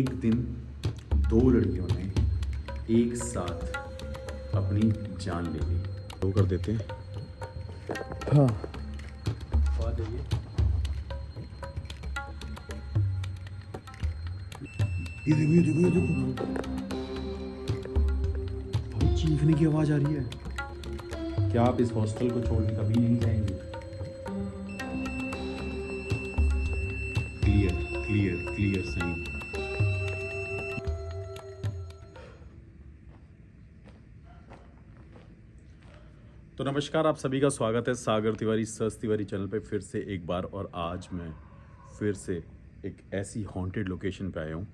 एक दिन दो लड़कियों ने एक साथ अपनी जान ले ली। वो कर देते हैं। हाँ, आ जाइए। ये देखो ये देखो ये देखो, भाई चीखने की आवाज आ रही है। क्या आप इस हॉस्टल को छोड़ के कभी नहीं जाएंगे? Clear clear clear sign. तो नमस्कार, आप सभी का स्वागत है सागर तिवारी सर्च तिवारी चैनल पे फिर से एक बार। और आज मैं फिर से एक ऐसी हॉन्टेड लोकेशन पे आया हूँ,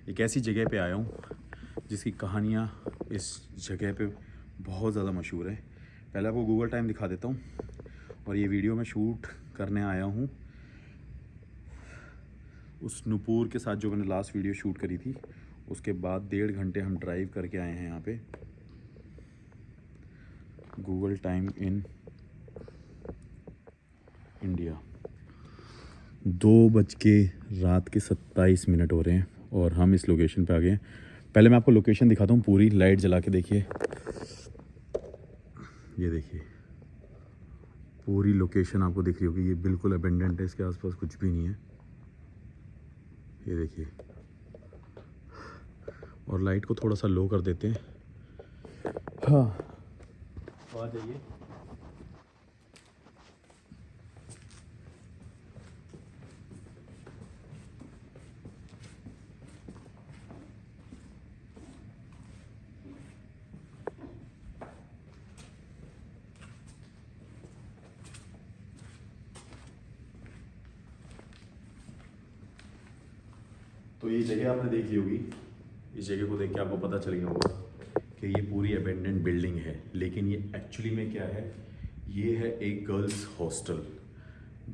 एक ऐसी जगह पे आया हूँ जिसकी कहानियाँ इस जगह पे बहुत ज़्यादा मशहूर है। पहले आपको गूगल टाइम दिखा देता हूँ। और ये वीडियो मैं शूट करने आया हूँ उस नुपुर के साथ जो मैंने लास्ट वीडियो शूट करी थी। उसके बाद 1.5 घंटे हम ड्राइव करके आए हैं यहाँ पे। गूगल टाइम इन इंडिया 2:27 हो रहे हैं और हम इस लोकेशन पे आ गए हैं। पहले मैं आपको लोकेशन दिखाता हूँ पूरी। लाइट जला के देखिए, ये देखिए पूरी लोकेशन आपको दिख रही होगी। ये बिल्कुल अबेंडेंट है, इसके आसपास कुछ भी नहीं है। ये देखिए, और लाइट को थोड़ा सा लो कर देते हैं। हाँ, आ जाइए। तो ये जगह आपने देख ली होगी। इस जगह को देख के आपको पता चल गया होगा कि ये पूरी अबेंडेंट बिल्डिंग है। लेकिन ये एक्चुअली में क्या है, ये है एक गर्ल्स हॉस्टल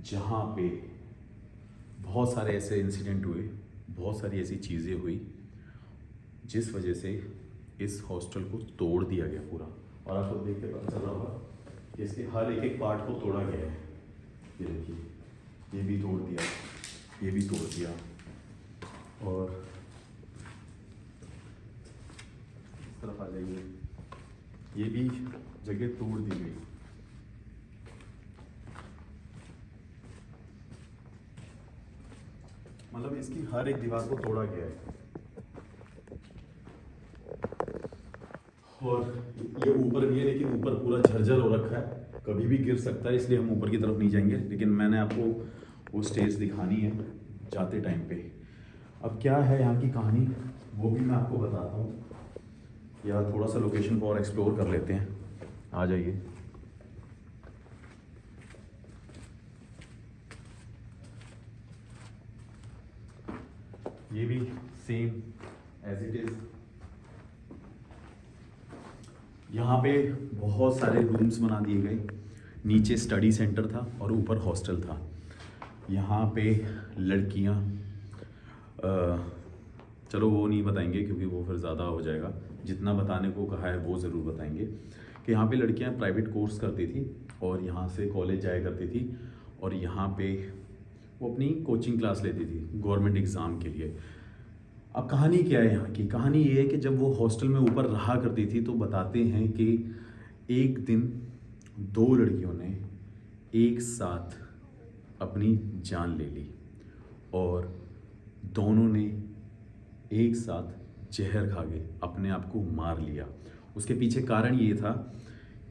जहाँ पे बहुत सारे ऐसे इंसिडेंट हुए, बहुत सारी ऐसी चीज़ें हुई जिस वजह से इस हॉस्टल को तोड़ दिया गया पूरा। और आपको देख के पता चल रहा होगा कि इसके हर एक एक पार्ट को तोड़ा गया है। ये देखिए, ये भी तोड़ दिया, ये भी तोड़ दिया, और इस तरफ आ जाइए, ये भी जगह तोड़ दी गई। मतलब इसकी हर एक दीवार को तोड़ा गया है। और ये ऊपर भी है, लेकिन ऊपर पूरा झरझर हो रखा है, कभी भी गिर सकता है, इसलिए हम ऊपर की तरफ नहीं जाएंगे। लेकिन मैंने आपको वो स्टेज दिखानी है जाते टाइम पे। अब क्या है यहाँ की कहानी, वो भी मैं आपको बताता हूँ। या थोड़ा सा लोकेशन को और एक्सप्लोर कर लेते हैं। आ जाइए। ये भी सेम एज इट इज। यहाँ पे बहुत सारे रूम्स बना दिए गए। नीचे स्टडी सेंटर था और ऊपर हॉस्टल था। यहाँ पे लड़कियाँ, चलो वो नहीं बताएंगे क्योंकि वो फिर ज़्यादा हो जाएगा। जितना बताने को कहा है वो ज़रूर बताएंगे कि यहाँ पे लड़कियाँ प्राइवेट कोर्स करती थी और यहाँ से कॉलेज जाया करती थी। और यहाँ पे वो अपनी कोचिंग क्लास लेती थी गवर्नमेंट एग्ज़ाम के लिए। अब कहानी क्या है यहाँ की? कहानी ये है कि जब वो हॉस्टल में ऊपर रहा करती थी तो बताते हैं कि एक दिन दो लड़कियों ने एक साथ अपनी जान ले ली और दोनों ने एक साथ जहर खा के अपने आप को मार लिया। उसके पीछे कारण ये था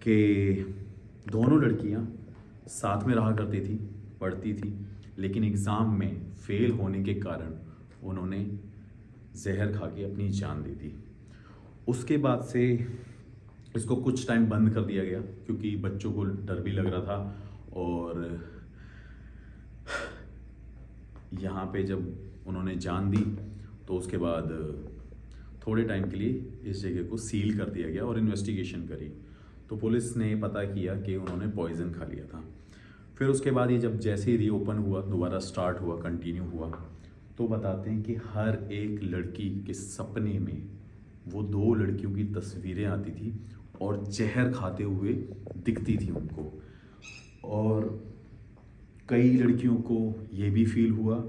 कि दोनों लड़कियां साथ में रहा करती थी, पढ़ती थी, लेकिन एग्ज़ाम में फेल होने के कारण उन्होंने जहर खा के अपनी जान दे दी। उसके बाद से इसको कुछ टाइम बंद कर दिया गया क्योंकि बच्चों को डर भी लग रहा था। और यहाँ पे जब उन्होंने जान दी तो उसके बाद थोड़े टाइम के लिए इस जगह को सील कर दिया गया और इन्वेस्टिगेशन करी तो पुलिस ने पता किया कि उन्होंने पॉइज़न खा लिया था। फिर उसके बाद ये जब जैसे ही रीओपन हुआ, दोबारा स्टार्ट हुआ, कंटिन्यू हुआ, तो बताते हैं कि हर एक लड़की के सपने में वो दो लड़कियों की तस्वीरें आती थी और जहर खाते हुए दिखती थी उनको। और कई लड़कियों को ये भी फील हुआ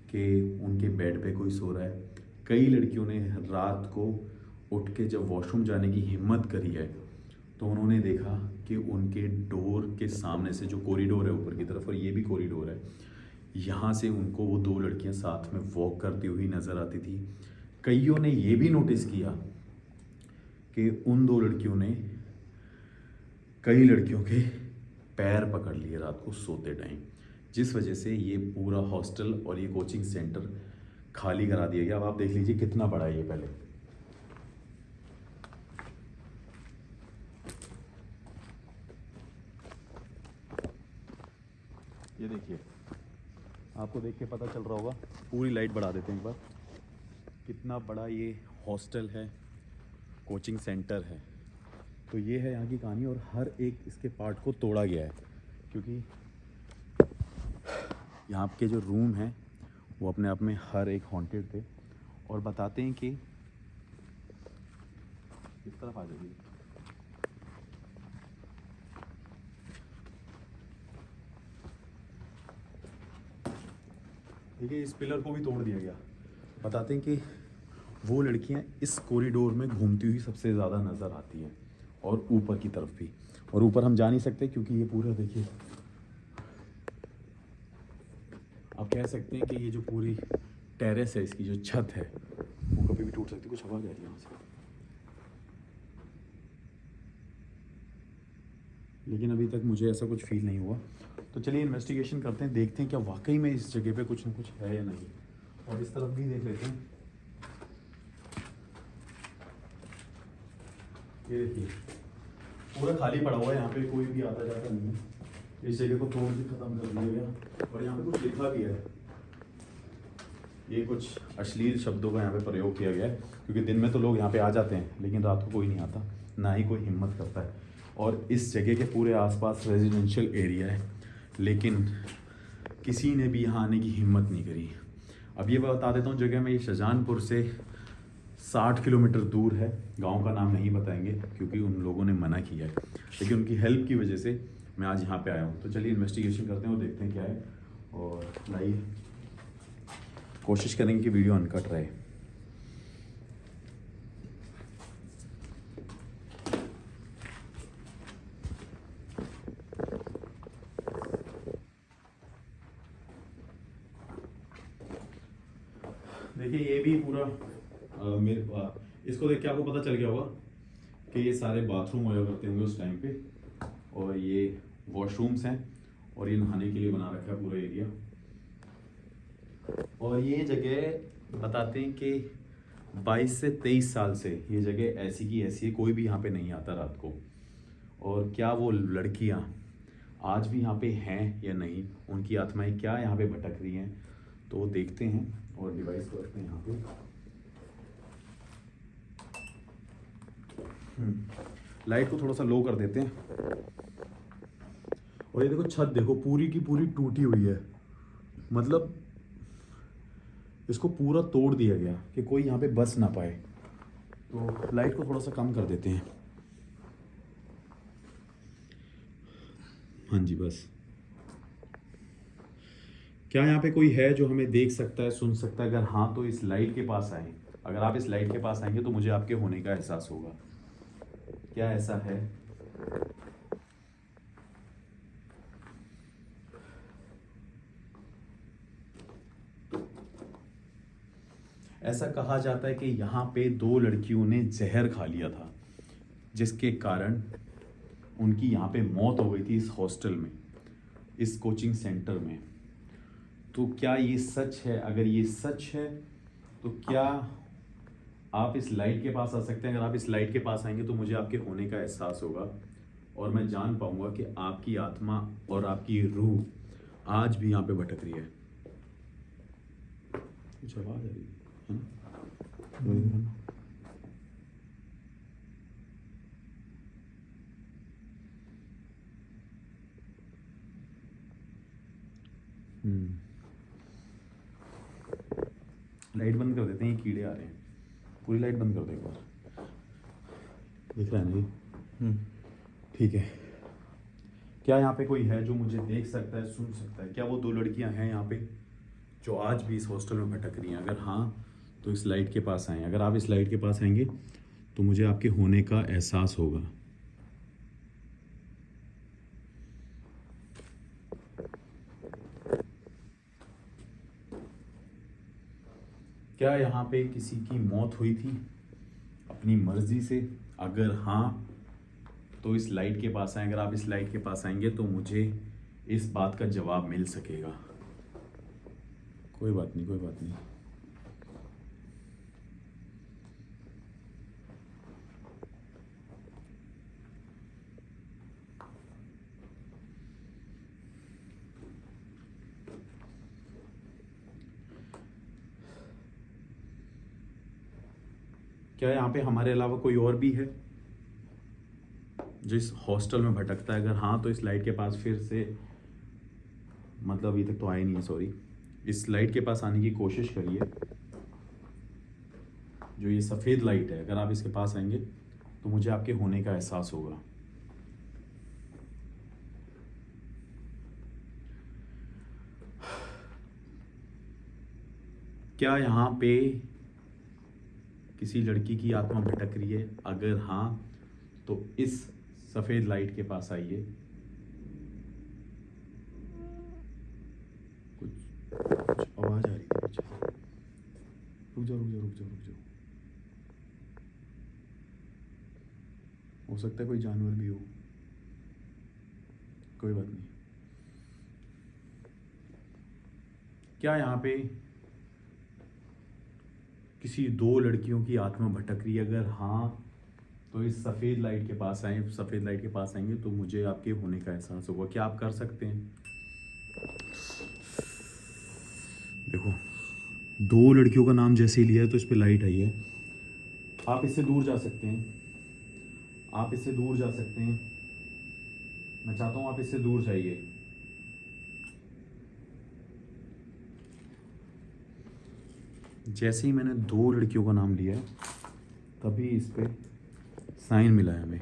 कि उनके बेड पे कोई सो रहा है, कई लड़कियों ने रात को उठ के जब वॉशरूम जाने की हिम्मत करी है तो उन्होंने देखा कि उनके डोर के सामने से, जो कॉरिडोर है ऊपर की तरफ और ये भी कॉरिडोर है, यहाँ से उनको वो 2 लड़कियाँ साथ में वॉक करती हुई नज़र आती थी। कईयों ने ये भी नोटिस किया कि उन 2 लड़कियों ने कई लड़कियों के पैर पकड़ लिए रात को सोते टाइम, जिस वजह से ये पूरा हॉस्टल और ये कोचिंग सेंटर खाली करा दिया गया। अब आप देख लीजिए कितना बड़ा है ये। पहले ये देखिए, आपको देख के पता चल रहा होगा, पूरी लाइट बढ़ा देते हैं एक बार, कितना बड़ा ये हॉस्टल है, कोचिंग सेंटर है। तो ये है यहाँ की कहानी और हर एक इसके पार्ट को तोड़ा गया है, क्योंकि यहाँ के जो रूम हैं वो अपने आप में हर एक हॉन्टेड थे। और बताते हैं कि इस तरफ आ जाइए, देखिए इस पिलर को भी तोड़ दिया गया। बताते हैं कि वो लड़कियाँ इस कॉरिडोर में घूमती हुई सबसे ज़्यादा नज़र आती हैं और ऊपर की तरफ भी। और ऊपर हम जा नहीं सकते क्योंकि ये पूरा देखिए, आप कह सकते हैं कि ये जो पूरी टेरेस है, इसकी जो छत है वो कभी भी टूट सकती है। कुछ हवा जा रही है यहाँ से, लेकिन अभी तक मुझे ऐसा कुछ फील नहीं हुआ। तो चलिए इन्वेस्टिगेशन करते हैं, देखते हैं क्या वाकई में इस जगह पे कुछ ना कुछ है या नहीं। और इस तरफ भी देख लेते हैं। ये देखिए पूरा खाली पड़ा हुआ है, यहाँ पे कोई भी आता जाता नहीं है। इस जगह को तोड़ के ख़त्म कर दिया गया। और यहाँ पे कुछ लिखा भी है, ये कुछ अश्लील शब्दों का यहाँ पे प्रयोग किया गया है, क्योंकि दिन में तो लोग यहाँ पे आ जाते हैं लेकिन रात को कोई नहीं आता, ना ही कोई हिम्मत करता है। और इस जगह के पूरे आसपास रेजिडेंशियल एरिया है, लेकिन किसी ने भी यहाँ आने की हिम्मत नहीं करी। अब ये बता देता हूँ, जगह में ये शाहजहानपुर से 60 किलोमीटर दूर है। गांव का नाम नहीं बताएंगे क्योंकि उन लोगों ने मना किया है, लेकिन उनकी हेल्प की वजह से मैं आज यहाँ पे आया हूँ। तो चलिए इन्वेस्टिगेशन करते हैं और देखते हैं क्या है। और लाइए कोशिश करेंगे कि वीडियो अनकट रहे। देखिए ये भी पूरा इसको देख के आपको पता चल गया होगा कि ये सारे बाथरूम हुआ करते होंगे उस टाइम पे, और ये वॉशरूम्स हैं और ये नहाने के लिए बना रखा है पूरा एरिया। और ये जगह बताते हैं कि 22 से 23 साल से ये जगह ऐसी की ऐसी है, कोई भी यहाँ पे नहीं आता रात को। और क्या वो लड़कियाँ आज भी यहाँ पे हैं या नहीं, उनकी आत्माएं क्या यहाँ पे भटक रही हैं, तो देखते हैं। और डिवाइस को रखते हैं यहाँ पे। लाइट को थोड़ा सा लो कर देते हैं। और ये देखो छत देखो, पूरी की पूरी टूटी हुई है, मतलब इसको पूरा तोड़ दिया गया कि कोई यहाँ पे बस ना पाए। तो लाइट को थोड़ा सा कम कर देते हैं। हाँ जी, बस। क्या यहाँ पे कोई है जो हमें देख सकता है, सुन सकता है? अगर हाँ तो इस लाइट के पास आए। अगर आप इस लाइट के पास आएंगे तो मुझे आपके होने का एहसास होगा। क्या ऐसा है? ऐसा कहा जाता है कि यहाँ पे 2 लड़कियों ने जहर खा लिया था, जिसके कारण उनकी यहाँ पे मौत हो गई थी इस हॉस्टल में, इस कोचिंग सेंटर में। तो क्या ये सच है? अगर ये सच है तो क्या आप इस लाइट के पास आ सकते हैं? अगर आप इस लाइट के पास आएंगे तो मुझे आपके होने का एहसास होगा और मैं जान पाऊंगा कि आपकी आत्मा और आपकी रूह आज भी यहाँ पे भटक रही है। कुछ आवाज आ रही है ना? लाइट बंद कर देते हैं, ये कीड़े आ रहे हैं। पूरी लाइट बंद कर दो एक बार। दिख रहा है ना जी? ठीक है। क्या यहाँ पे कोई है जो मुझे देख सकता है, सुन सकता है? क्या वो 2 लड़कियाँ हैं यहाँ पे जो आज भी इस हॉस्टल में भटक रही हैं? अगर हाँ तो इस लाइट के पास आएँ। अगर आप इस लाइट के पास आएंगे तो मुझे आपके होने का एहसास होगा। क्या यहाँ पे किसी की मौत हुई थी अपनी मर्जी से? अगर हाँ तो इस लाइट के पास आए। अगर आप इस लाइट के पास आएंगे तो मुझे इस बात का जवाब मिल सकेगा। कोई बात नहीं, कोई बात नहीं। क्या यहाँ पे हमारे अलावा कोई और भी है जो इस हॉस्टल में भटकता है? अगर हाँ तो इस लाइट के पास फिर से, मतलब अभी तक तो आए नहीं है, सॉरी, इस लाइट के पास आने की कोशिश करिए। जो ये सफ़ेद लाइट है, अगर आप इसके पास आएंगे तो मुझे आपके होने का एहसास होगा। क्या यहाँ पे किसी लड़की की आत्मा भटक रही है? अगर हाँ तो इस सफ़ेद लाइट के पास आइए। कुछ कुछ आवाज़ आ रही है पीछे से। रुक जाओ, रुक जाओ, रुक जाओ, रुक जाओ। हो सकता है कोई जानवर भी हो, कोई बात नहीं। क्या यहाँ पे किसी दो लड़कियों की आत्मा भटक रही है? अगर हाँ तो इस सफ़ेद लाइट के पास आए। सफ़ेद लाइट के पास आएंगे तो मुझे आपके होने का एहसास होगा। क्या आप कर सकते हैं? देखो, दो लड़कियों का नाम जैसे ही लिया है तो इस पे लाइट आई है। आप इससे दूर जा सकते हैं, आप इससे दूर जा सकते हैं। मैं चाहता हूँ आप इससे दूर जाइए। जैसे ही मैंने दो लड़कियों का नाम लिया है तभी इस पे साइन मिला है हमें।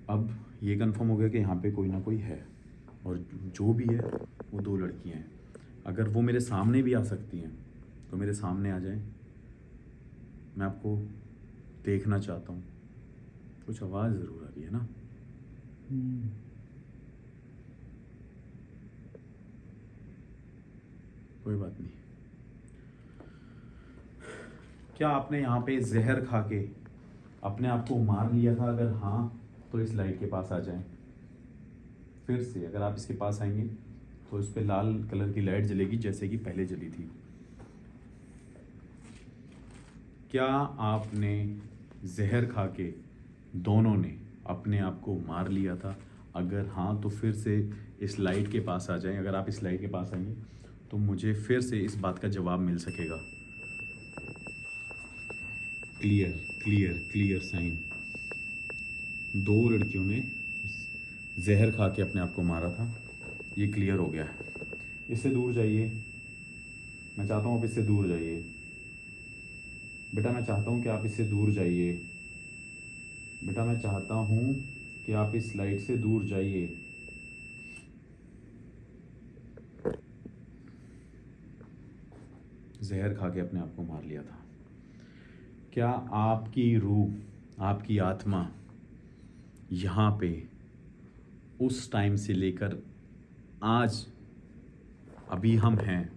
अब ये कंफर्म हो गया कि यहाँ पे कोई ना कोई है, और जो भी है वो दो लड़कियाँ हैं। अगर वो मेरे सामने भी आ सकती हैं तो मेरे सामने आ जाएं। मैं आपको देखना चाहता हूँ। कुछ आवाज़ ज़रूर आ रही है ना? कोई बात नहीं। क्या आपने यहाँ पे जहर खा के अपने आप को मार लिया था? अगर हाँ तो इस लाइट के पास आ जाएं। फिर से अगर आप इसके पास आएंगे तो इस पे लाल कलर की लाइट जलेगी जैसे कि पहले जली थी। क्या आपने जहर खा के दोनों ने अपने आप को मार लिया था? अगर हाँ तो फिर से इस लाइट के पास आ जाएं। अगर आप इस लाइट के पास आएंगे तो मुझे फिर से इस बात का जवाब मिल सकेगा। Clear, clear, clear sign. दो लड़कियों ने जहर खा के अपने आप को मारा था, ये क्लियर हो गया है। इससे दूर जाइए। मैं चाहता हूँ आप इससे दूर जाइए। बेटा मैं चाहता हूँ कि आप इससे दूर जाइए। बेटा मैं चाहता हूँ कि आप इस लाइट से दूर जाइए। जहर खा के अपने आप को मार लिया था। क्या आपकी रूह, आपकी आत्मा यहाँ पे उस टाइम से लेकर आज अभी हम हैं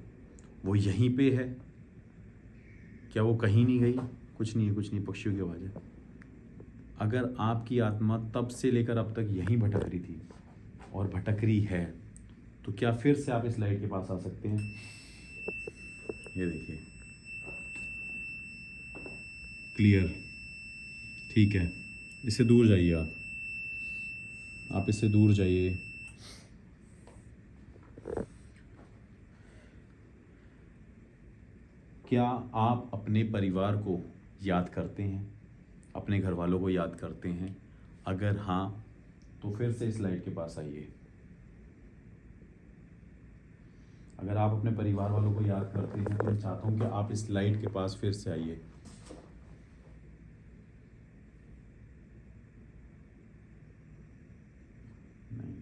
वो यहीं पे है? क्या वो कहीं नहीं गई? कुछ नहीं है, कुछ नहीं, पक्षियों की आवाज़ है। अगर आपकी आत्मा तब से लेकर अब तक यहीं भटक रही थी और भटक रही है तो क्या फिर से आप इस लाइट के पास आ सकते हैं? ये देखिए, क्लियर, ठीक है। इससे दूर जाइए आप इससे दूर जाइए। क्या आप अपने परिवार को याद करते हैं? अपने घर वालों को याद करते हैं? अगर हाँ तो फिर से इस लाइट के पास आइए। अगर आप अपने परिवार वालों को याद करते हैं तो मैं चाहता हूँ कि आप इस लाइट के पास फिर से आइए। नहीं,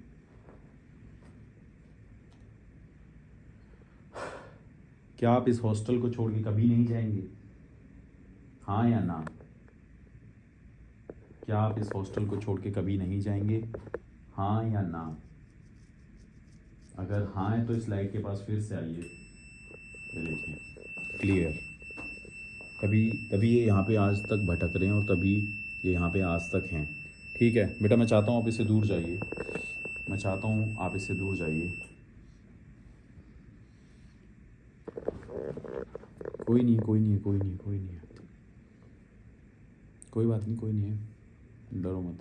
क्या आप इस हॉस्टल को छोड़ के कभी नहीं जाएंगे? हाँ या ना? क्या आप इस हॉस्टल को छोड़ के कभी नहीं जाएंगे? हाँ या ना? अगर हाँ है तो इस लाइट के पास फिर से आइए। ये देखिए क्लियर। तभी तभी ये यहाँ पे आज तक भटक रहे हैं और तभी ये यहाँ पे आज तक हैं। ठीक है बेटा, मैं चाहता हूँ आप इससे दूर जाइए। मैं चाहता हूँ आप इससे दूर जाइए। कोई नहीं, कोई नहीं, कोई नहीं, कोई नहीं है, कोई बात नहीं, कोई नहीं है, डरो मत।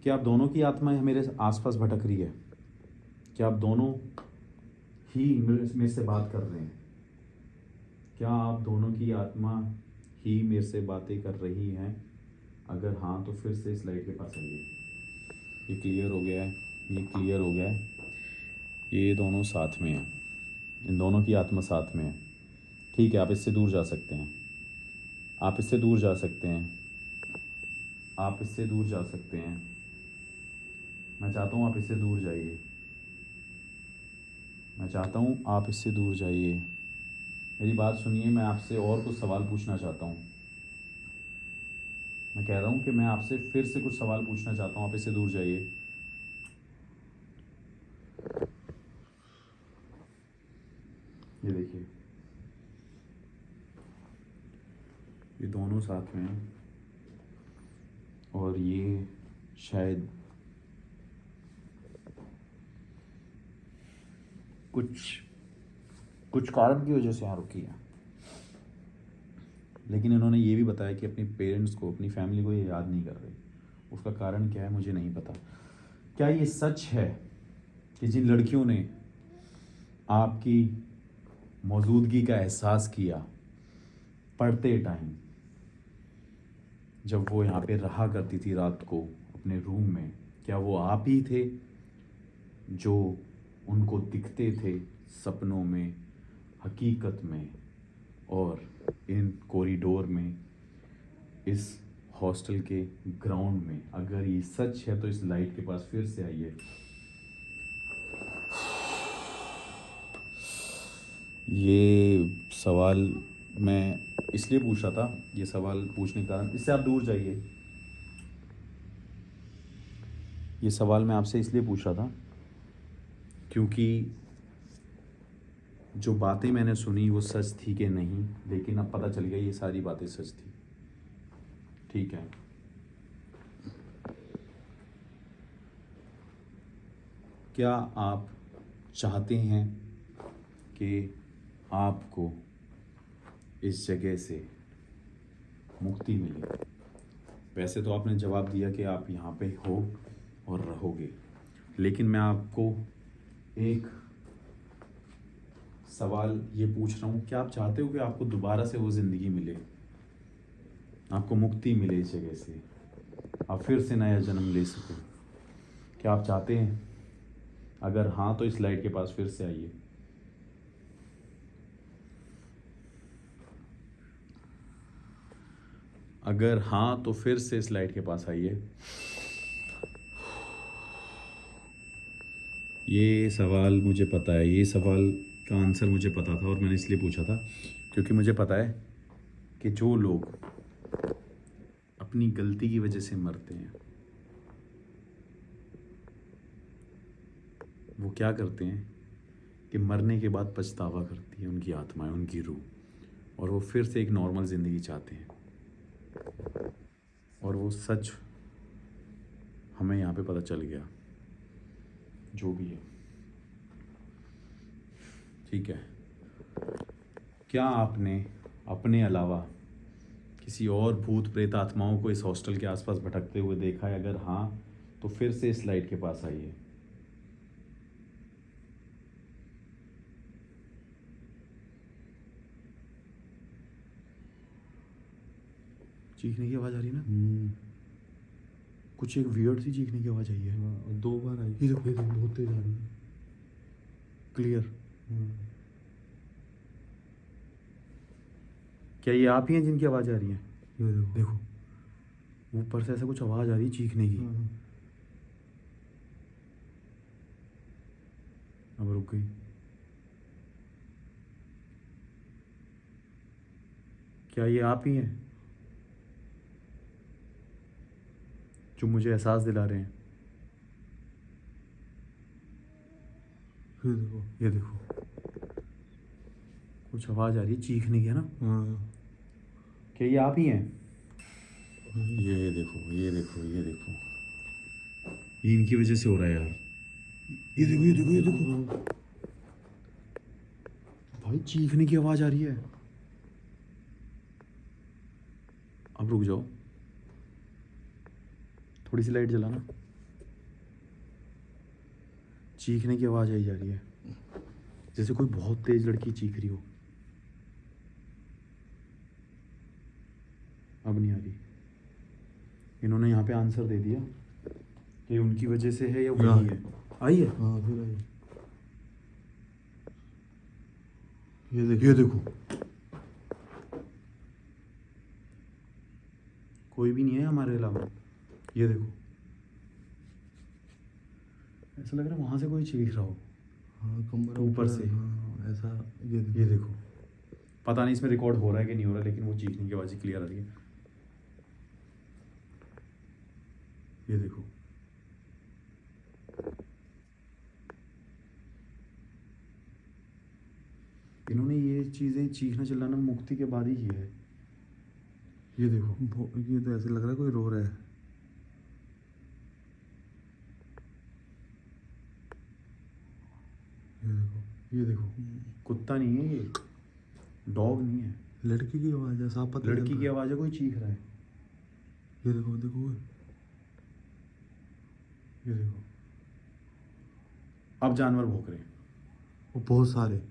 क्या आप दोनों की आत्मा मेरे आसपास भटक रही है? क्या आप दोनों ही मेरे से बात कर रहे हैं? क्या आप दोनों की आत्मा ही मेरे से बातें कर रही हैं? अगर हाँ तो फिर से इस लाइट के पास आइए। ये क्लियर हो गया है, ये क्लियर हो गया है। ये दोनों साथ में हैं, इन दोनों की आत्मा साथ में है। ठीक है, आप इससे दूर जा सकते हैं, आप इससे दूर जा सकते हैं, आप इससे दूर जा सकते हैं। मैं चाहता हूँ आप इससे दूर जाइए। मैं चाहता हूँ आप इससे दूर जाइए। मेरी बात सुनिए, मैं आपसे और कुछ सवाल पूछना चाहता हूँ। मैं कह रहा हूँ कि मैं आपसे फिर से कुछ सवाल पूछना चाहता हूँ, आप इससे दूर जाइए। ये देखिए, ये दोनों साथ में हैं और ये शायद कुछ कारण की वजह से यहाँ रुकी है। लेकिन इन्होंने ये भी बताया कि अपने पेरेंट्स को, अपनी फैमिली को ये याद नहीं कर रहे। उसका कारण क्या है मुझे नहीं पता। क्या ये सच है कि जिन लड़कियों ने आपकी मौजूदगी का एहसास किया पढ़ते टाइम, जब वो यहाँ पे रहा करती थी रात को अपने रूम में, क्या वो आप ही थे जो उनको दिखते थे सपनों में, हकीकत में और इन कॉरिडोर में, इस हॉस्टल के ग्राउंड में? अगर ये सच है तो इस लाइट के पास फिर से आइए। ये सवाल मैं इसलिए पूछ रहा था, ये सवाल पूछने का कारण, इससे आप दूर जाइए। ये सवाल मैं आपसे इसलिए पूछ रहा था क्योंकि जो बातें मैंने सुनी वो सच थी कि नहीं, लेकिन अब पता चल गया ये सारी बातें सच थी। ठीक है, क्या आप चाहते हैं कि आपको इस जगह से मुक्ति मिले? वैसे तो आपने जवाब दिया कि आप यहाँ पे हो और रहोगे, लेकिन मैं आपको एक सवाल ये पूछ रहा हूँ, क्या आप चाहते हो कि आपको दोबारा से वो ज़िंदगी मिले, आपको मुक्ति मिले इस जगह से, आप फिर से नया जन्म ले सको? क्या आप चाहते हैं? अगर हाँ तो इस लाइट के पास फिर से आइए। अगर हाँ तो फिर से इस लाइट के पास आइए। ये सवाल मुझे पता है, ये सवाल का आंसर मुझे पता था और मैंने इसलिए पूछा था क्योंकि मुझे पता है कि जो लोग अपनी गलती की वजह से मरते हैं वो क्या करते हैं कि मरने के बाद पछतावा करती है उनकी आत्माएं, उनकी रूह, और वो फिर से एक नॉर्मल ज़िंदगी चाहते हैं। और वो सच हमें यहाँ पे पता चल गया, जो भी है। ठीक है, क्या आपने अपने अलावा किसी और भूत प्रेत आत्माओं को इस हॉस्टल के आसपास भटकते हुए देखा है? अगर हाँ तो फिर से इस लाइट के पास आइए। चीखने की आवाज़ आ रही है ना? कुछ एक वियर्ड सी चीखने की आवाज़ आई है। हाँ, 2 बार आई। ये देखो, ये तो बहुत तेज आ रही है। क्लियर। क्या ये आप ही हैं जिनकी आवाज़ आ रही है? ये देखो। देखो ऊपर से ऐसा कुछ आवाज़ आ रही है चीखने की। रुक गई। क्या ये आप ही हैं जो मुझे एहसास दिला रहे हैं? ये देखो। ये देखो, कुछ आवाज़ आ रही है चीखने की, है ना? हाँ क्या ये आप ही हैं? ये देखो, ये देखो, ये देखो, ये इनकी वजह से हो रहा है यार। ये देखो, ये देखो, ये देखो भाई, चीखने की आवाज़ आ रही है। अब रुक जाओ, थोड़ी सी लाइट जलाना। चीखने की आवाज़ आई जा रही है, जैसे कोई बहुत तेज लड़की चीख रही हो। अब नहीं आ रही। इन्होंने यहाँ पे आंसर दे दिया कि उनकी वजह से है या वही है। आई है? हाँ फिर आई। ये देखो, ये देखो, कोई भी नहीं है हमारे अलावा। ये देखो, ऐसा लग रहा है वहां से कोई चीख रहा हो। हाँ कमरा ऊपर से। हाँ ऐसा। ये देखो, पता नहीं इसमें रिकॉर्ड हो रहा है कि नहीं हो रहा, लेकिन वो चीखने की आवाज़ क्लियर आ रही है। ये देखो, इन्होंने ये चीज़ें चीखना चिल्लाना मुक्ति के बाद ही किया है। ये देखो, ये तो ऐसे लग रहा है कोई रो रहा है। ये देखो। ये देखो, कुत्ता नहीं है ये, डॉग नहीं है, लड़की की आवाज़ है, साफ पता लड़की चल की रहा आवाज़ है, कोई चीख रहा है। है। ये देखो देखो। ये देखो, अब जानवर भौंक रहे हैं। वो बहुत सारे।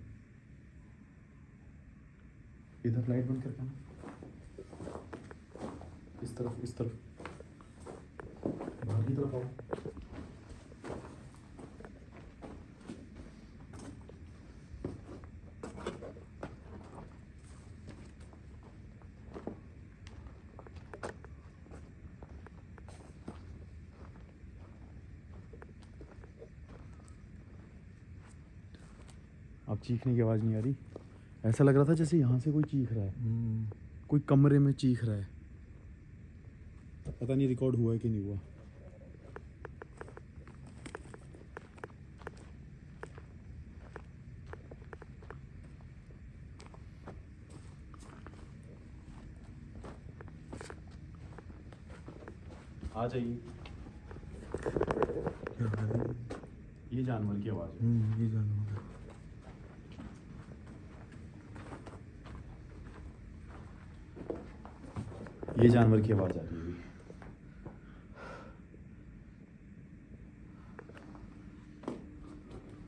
इधर लाइट बंद करके ना, इस तरफ, इस तरफ, बाहर की तरफ आओ। अब चीखने की आवाज़ नहीं आ रही। ऐसा लग रहा था जैसे यहाँ से कोई चीख रहा है, कोई कमरे में चीख रहा है। पता नहीं रिकॉर्ड हुआ है कि नहीं हुआ। आ जाइए, क्या है? ये जानवर की आवाज़ है। ये जानवर है। ये जानवर की आवाज़ आ रही है।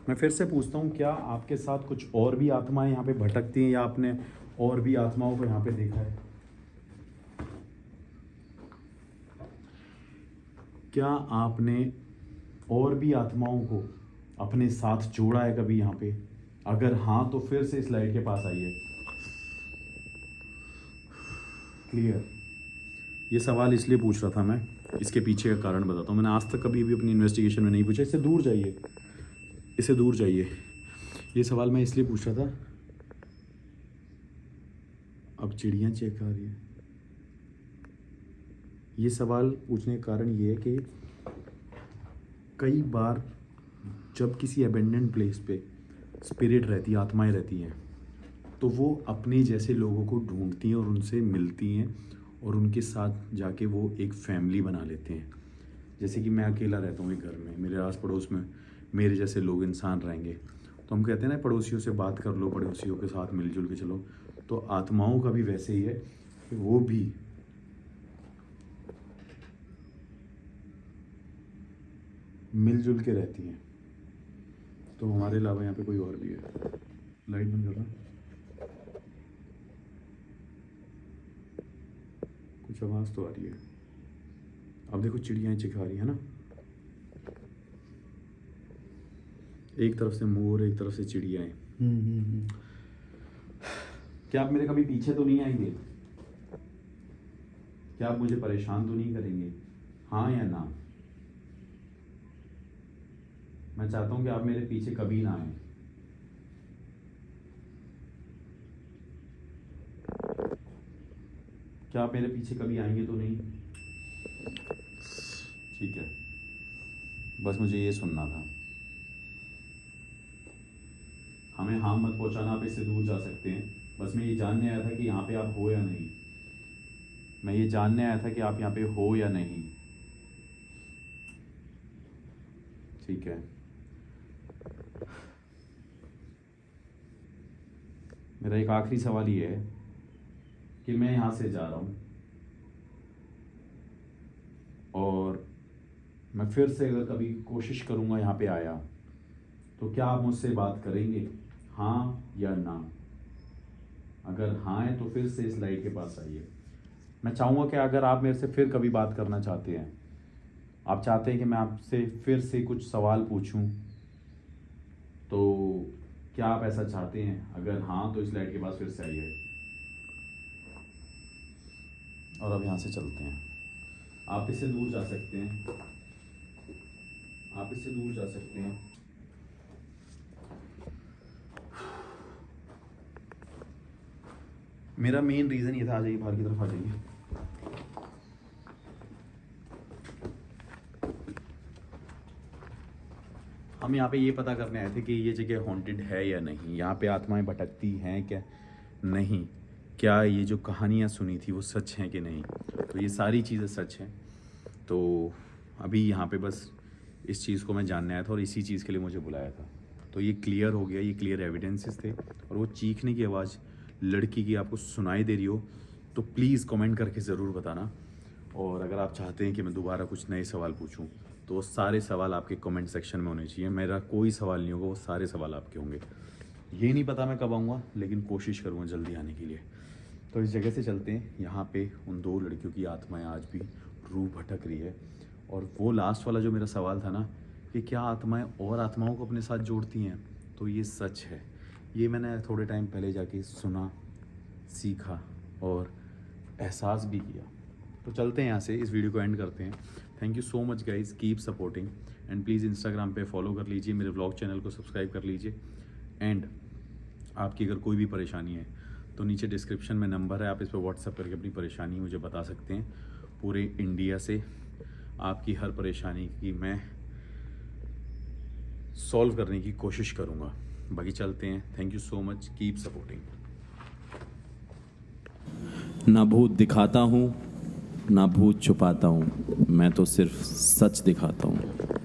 मैं फिर से पूछता हूँ, क्या आपके साथ कुछ और भी आत्माएं यहाँ पे भटकती हैं, या आपने और भी आत्माओं को यहाँ पे देखा है? क्या आपने और भी आत्माओं को अपने साथ जोड़ा है कभी यहाँ पे? अगर हाँ, तो फिर से इस लाइट के पास आइए। क्लियर? ये सवाल इसलिए पूछ रहा था मैं, इसके पीछे का कारण बताता हूँ। मैंने आज तक कभी भी अपनी इन्वेस्टिगेशन में नहीं पूछा। इससे दूर जाइए, इससे दूर जाइए। ये सवाल मैं इसलिए पूछ रहा था। अब चिड़ियाँ चेक आ रही है। ये सवाल पूछने का कारण ये है कि कई बार जब किसी अबेंडेंट प्लेस पे स्पिरिट रहती है, आत्माएं रहती हैं, तो वो अपने जैसे लोगों को ढूंढती हैं और उनसे मिलती हैं, और उनके साथ जाके वो एक फैमिली बना लेते हैं। जैसे कि मैं अकेला रहता हूँ एक घर में, मेरे आस पड़ोस में मेरे जैसे लोग, इंसान रहेंगे, तो हम कहते हैं ना, पड़ोसियों से बात कर लो, पड़ोसियों के साथ मिलजुल के चलो। तो आत्माओं का भी वैसे ही है कि वो भी मिलजुल के रहती हैं। तो हमारे अलावा यहाँ पे कोई और भी है। लाइट बंद कर रहा, कुछ आवाज़ तो आ रही है। अब देखो, चिड़ियाँ चिखा रही है ना, एक तरफ से मोर, एक तरफ से चिड़ियाँ। क्या आप मेरे कभी पीछे तो नहीं आएंगे? क्या आप मुझे परेशान तो नहीं करेंगे? हाँ या ना? मैं चाहता हूँ कि आप मेरे पीछे कभी ना आए। क्या आप मेरे पीछे कभी आएंगे तो नहीं? ठीक है, बस मुझे ये सुनना था। हमें हार्म मत पहुंचाना, आप इससे दूर जा सकते हैं। बस मैं ये जानने आया था कि यहाँ पे आप हो या नहीं। मैं ये जानने आया था कि आप यहाँ पे हो या नहीं। ठीक है, मेरा एक आखिरी सवाल ये है कि मैं यहाँ से जा रहा हूँ और मैं फिर से अगर कभी कोशिश करूँगा यहाँ पे आया, तो क्या आप मुझसे बात करेंगे, हाँ या ना? अगर हाँ है तो फिर से इस लाइट के पास आइए। मैं चाहूँगा कि अगर आप मेरे से फिर कभी बात करना चाहते हैं, आप चाहते हैं कि मैं आपसे फिर से कुछ सवाल पूछूं, तो क्या आप ऐसा चाहते हैं? अगर हाँ तो इस लाइट के पास फिर से आइए। और अब यहाँ से चलते हैं। आप इससे दूर जा सकते हैं, आप इससे दूर जा सकते हैं। मेरा मेन रीज़न ये था, आ जाइए बाहर की तरफ आ जाइए। हम यहाँ पे ये पता करने आए थे कि ये जगह हॉन्टेड है या नहीं, यहाँ पे आत्माएं भटकती हैं क्या नहीं, क्या ये जो कहानियाँ सुनी थी वो सच हैं कि नहीं। तो ये सारी चीज़ें सच हैं। तो अभी यहाँ पे बस इस चीज़ को मैं जानने आया था और इसी चीज़ के लिए मुझे बुलाया था। तो ये क्लियर हो गया, ये क्लियर एविडेंसेस थे। और वो चीखने की आवाज़ लड़की की आपको सुनाई दे रही हो तो प्लीज़ कमेंट करके ज़रूर बताना। और अगर आप चाहते हैं कि मैं दोबारा कुछ नए सवाल पूछूं, तो वो सारे सवाल आपके कमेंट सेक्शन में होने चाहिए। मेरा कोई सवाल नहीं होगा, वो सारे सवाल आपके होंगे। ये नहीं पता मैं कब आऊँगा, लेकिन कोशिश करूँगा जल्दी आने के लिए। तो इस जगह से चलते हैं। यहाँ पे उन दो लड़कियों की आत्माएं आज भी रूह भटक रही है। और वो लास्ट वाला जो मेरा सवाल था ना, कि क्या आत्माएं और आत्माओं को अपने साथ जोड़ती हैं, तो ये सच है। ये मैंने थोड़े टाइम पहले जाके सुना, सीखा और एहसास भी किया। तो चलते हैं यहाँ से, इस वीडियो को एंड करते हैं। Thank you so much guys, keep supporting and please Instagram पे फॉलो कर लीजिए, मेरे व्लॉग चैनल को सब्सक्राइब कर लीजिए। एंड आपकी अगर कोई भी परेशानी है तो नीचे डिस्क्रिप्शन में नंबर है, आप इस पर व्हाट्सएप करके अपनी परेशानी मुझे बता सकते हैं। पूरे इंडिया से आपकी हर परेशानी की मैं सॉल्व करने की कोशिश करूँगा। बाकी चलते हैं। Thank you so much, keep supporting. ना भूत दिखाता हूँ ना भूत छुपाता हूँ, मैं तो सिर्फ सच दिखाता हूँ।